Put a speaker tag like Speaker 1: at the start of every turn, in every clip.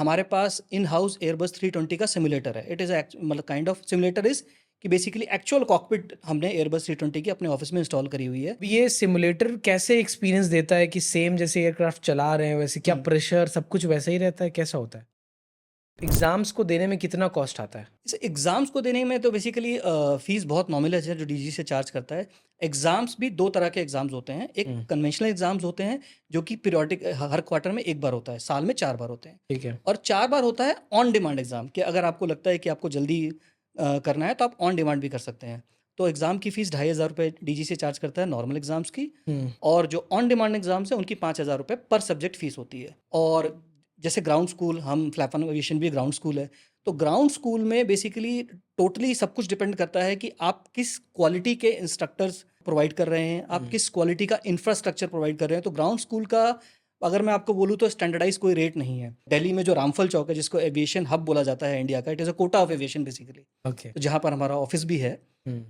Speaker 1: हमारे पास in house Airbus 320 का simulator है। इट इज़ मतलब काइंड ऑफ सिमुलेटर इज़ कि बेसिकली एक्चुअल कॉकपिट हमने एयरबस 320 की अपने ऑफिस में इंस्टॉल करी हुई है।
Speaker 2: अब ये सिमुलेटर कैसे एक्सपीरियंस देता है कि सेम जैसे एयरक्राफ्ट चला रहे हैं वैसे क्या प्रेशर सब कुछ वैसा ही रहता है, कैसा होता है? एग्जाम्स को देने में कितना कॉस्ट आता है?
Speaker 1: इस एग्ज़ाम्स को देने में तो बेसिकली फ़ीस बहुत नॉमिनल है जो डीजी से चार्ज करता है। एग्ज़ाम्स भी 2 तरह के एग्ज़ाम्स होते हैं। एक कन्वेंशनल एग्ज़ाम्स होते हैं जो कि पीरियोडिक हर क्वार्टर में 1 बार होता है, साल में 4 बार होते हैं।
Speaker 2: ठीक है।
Speaker 1: और 4 बार होता है ऑन डिमांड एग्ज़ाम कि अगर आपको लगता है कि आपको जल्दी करना है तो आप ऑन डिमांड भी कर सकते हैं। तो एग्ज़ाम की फ़ीस ₹2500 डीजी से चार्ज करता है नॉर्मल एग्ज़ाम्स की। और जो ऑन डिमांड एग्ज़ाम्स हैं उनकी ₹5000 पर सब्जेक्ट फ़ीस होती है। और जैसे ग्राउंड स्कूल, हम फ्लैप वन एविएशन भी ग्राउंड स्कूल है। तो ग्राउंड स्कूल में बेसिकली टोटली सब कुछ डिपेंड करता है कि आप किस क्वालिटी के इंस्ट्रक्टर्स प्रोवाइड कर रहे हैं, आप किस क्वालिटी का इंफ्रास्ट्रक्चर प्रोवाइड कर रहे हैं। तो ग्राउंड स्कूल का अगर मैं आपको बोलूँ तो स्टैंडर्डाइज कोई रेट नहीं है। दिल्ली में जो रामफल चौक है जिसको एविएशन हब बोला जाता है इंडिया का, it is a Kota of aviation basically.
Speaker 2: Okay.
Speaker 1: तो जहाँ पर हमारा ऑफिस भी है।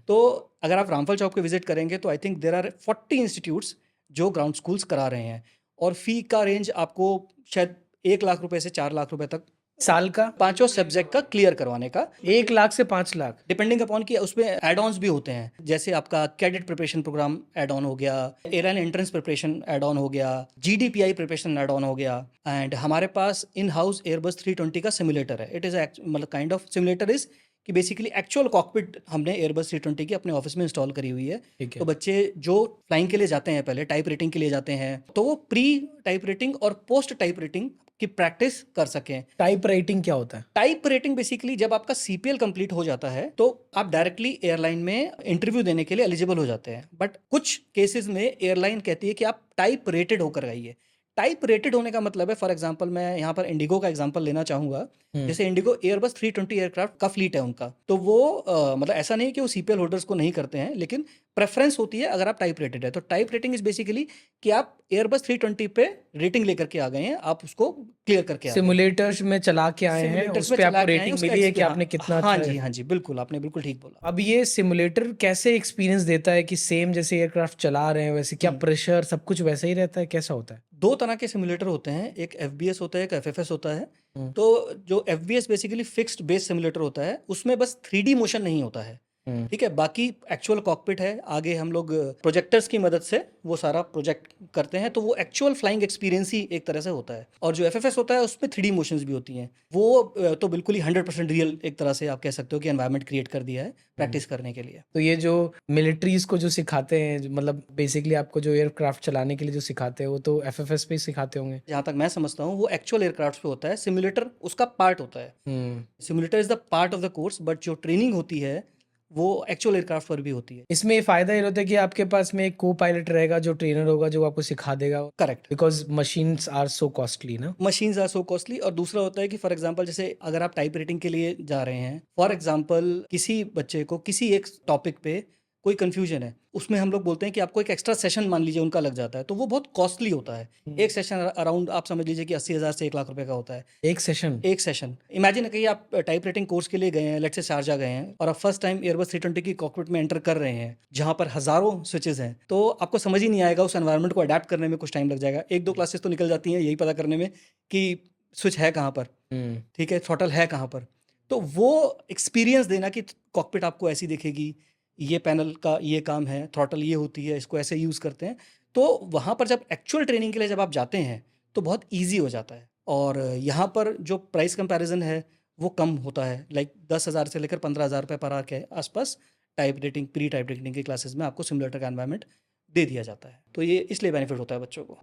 Speaker 1: तो अगर आप रामफल चौक पे विजिट करेंगे तो I think there are 40 institutes जो ग्राउंड स्कूल्स करा रहे हैं। और फी का रेंज आपको शायद 1 लाख रुपए से 4 लाख रुपए तक
Speaker 2: साल का?
Speaker 1: पांचों सब्जेक्ट का क्लियर करवाने का,
Speaker 2: 1 लाख से 5 लाख?
Speaker 1: डिपेंडिंग अपॉन कि उसमें एड ऑन्स भी होते हैं। जैसे आपका cadet preparation program add on हो गया, airline entrance preparation add on हो गया, जीडीपीआई प्रिपरेशन एड ऑन हो गया। एंड हमारे पास इन हाउस एयरबस 320 का सिमुलेटर है। इट इज़ मतलब काइंड ऑफ सिमुलेटर इज़ कि बेसिकली एक्चुअल कॉकपिट हमने एयरबस 320 की अपने ऑफिस में इंस्टॉल करी हुई है।
Speaker 2: ठीक है।
Speaker 1: तो बच्चे जो फ्लाइंग के लिए जाते हैं, पहले टाइप रेटिंग के लिए जाते हैं, तो वो प्री टाइप रेटिंग और पोस्ट टाइप रेटिंग की प्रैक्टिस कर सकें।
Speaker 2: टाइप राइटिंग क्या होता है?
Speaker 1: टाइप रेटिंग बेसिकली जब आपका सीपीएल कंप्लीट हो जाता है तो आप डायरेक्टली एयरलाइन में इंटरव्यू देने के लिए एलिजिबल हो जाते हैं। बट कुछ केसेस में एयरलाइन कहती है कि आप टाइप रेटेड होकर आइए। टाइप रेटेड होने का मतलब है, फॉर एग्जांपल मैं यहाँ पर इंडिगो का एग्जांपल लेना चाहूँगा। जैसे इंडिगो एयरबस 320 एयरक्राफ्ट का फ्लीट है उनका, तो वो मतलब ऐसा नहीं है कि वो सीपीएल होल्डर्स को नहीं करते हैं, लेकिन प्रेफरेंस होती है अगर आप टाइप रेटेड है। तो टाइप रेटिंग इज बेसिकली कि आप एयरबस 320 पे रेटिंग लेकर के आ गए हैं, आप उसको क्लियर करके आ गए हैं।
Speaker 2: सिमुलेटर्स में चला के आए हैं,
Speaker 1: सिमुलेटर्स
Speaker 2: उस
Speaker 1: में
Speaker 2: पे
Speaker 1: चला
Speaker 2: आपको
Speaker 1: के आए हैं,
Speaker 2: रेटिंग
Speaker 1: उसका
Speaker 2: मिली है कि
Speaker 1: हाँ
Speaker 2: आपने कितना
Speaker 1: हाँ
Speaker 2: अच्छा
Speaker 1: जी, हाँ जी, बिल्कुल, आपने बिल्कुल ठीक बोला।
Speaker 2: अब ये सिमुलेटर कैसे एक्सपीरियंस देता है कि सेम जैसे एयरक्राफ्ट चला रहे हैं वैसे क्या प्रेशर सब कुछ वैसा ही रहता है, कैसा होता है?
Speaker 1: 2 तरह के सिमुलेटर होते हैं, एक एफबीएस होता है, एक एफएफएस होता है। तो जो FBS basically fixed base simulator होता है, उसमें बस 3D मोशन नहीं होता है, ठीक है? बाकी एक्चुअल कॉकपिट है, आगे हम लोग प्रोजेक्टर्स की मदद से वो सारा प्रोजेक्ट करते हैं, तो वो एक्चुअल फ्लाइंग एक्सपीरियंस ही एक तरह से होता है। और जो एफएफएस होता है उसमें 3D मोशंस भी होती हैं। वो तो बिल्कुल ही 100% रियल एक तरह से आप कह सकते हो कि एनवायरनमेंट क्रिएट कर दिया है प्रैक्टिस करने के लिए।
Speaker 2: तो ये जो मिलिट्रीज को जो सिखाते हैं मतलब बेसिकली आपको जो एयरक्राफ्ट चलाने के लिए जो सिखाते हैं वो तो एफएफएस पे ही सिखाते होंगे?
Speaker 1: जहाँ तक मैं समझता हूँ वो एक्चुअल एयरक्राफ्ट पे होता है, सिमुलेटर उसका पार्ट होता है। Simulator is the part of the course, but जो ट्रेनिंग होती है वो एक्चुअल एयरक्राफ्ट पर भी होती है।
Speaker 2: इसमें फायदा ये होता है कि आपके पास में एक को पायलट रहेगा जो ट्रेनर होगा जो आपको सिखा देगा,
Speaker 1: correct.
Speaker 2: Because machines are so costly ना।
Speaker 1: Machines are so costly. और दूसरा होता है कि फॉर एग्जांपल जैसे अगर आप टाइप रेटिंग के लिए जा रहे हैं, फॉर एग्जांपल किसी बच्चे को किसी एक टॉपिक पे कोई कंफ्यूजन है, उसमें हम लोग बोलते हैं कि आपको एक एक्स्ट्रा सेशन मान लीजिए उनका लग जाता है, तो वो बहुत कॉस्टली होता है। एक सेशन अराउंड आप समझ लीजिए कि 80,000 से 1 लाख रुपए का होता है।
Speaker 2: एक सेशन?
Speaker 1: एक सेशन इमेजिन करिए, आप टाइप रेटिंग कोर्स के लिए गए हैं, लेट्स से शारजा गए हैं, और आप फर्स्ट टाइम एयरबस 320 की कॉकपिट में एंटर कर रहे हैं जहां पर हजारों स्विचेस हैं, तो आपको समझ ही नहीं आएगा, उस एनवायरनमेंट को अडेप्ट करने में कुछ टाइम लग जाएगा। 1-2 क्लासेस तो निकल जाती हैं यही पता करने में कि स्विच है कहाँ पर, ठीक है, थ्रॉटल है कहाँ पर। तो वो एक्सपीरियंस देना कि कॉकपिट आपको ऐसी दिखेगी, ये पैनल का ये काम है, थ्रॉटल ये होती है, इसको ऐसे यूज़ करते हैं। तो वहाँ पर जब एक्चुअल ट्रेनिंग के लिए जब आप जाते हैं तो बहुत ईजी हो जाता है। और यहाँ पर जो प्राइस कंपैरिजन है वो कम होता है, लाइक 10,000 से लेकर 15,000 रुपये पर आवर के आसपास type rating, pre type rating की क्लासेस में आपको सिमुलेटर का एनवायरनमेंट दे दिया जाता है। तो ये इसलिए बेनिफिट होता है बच्चों को।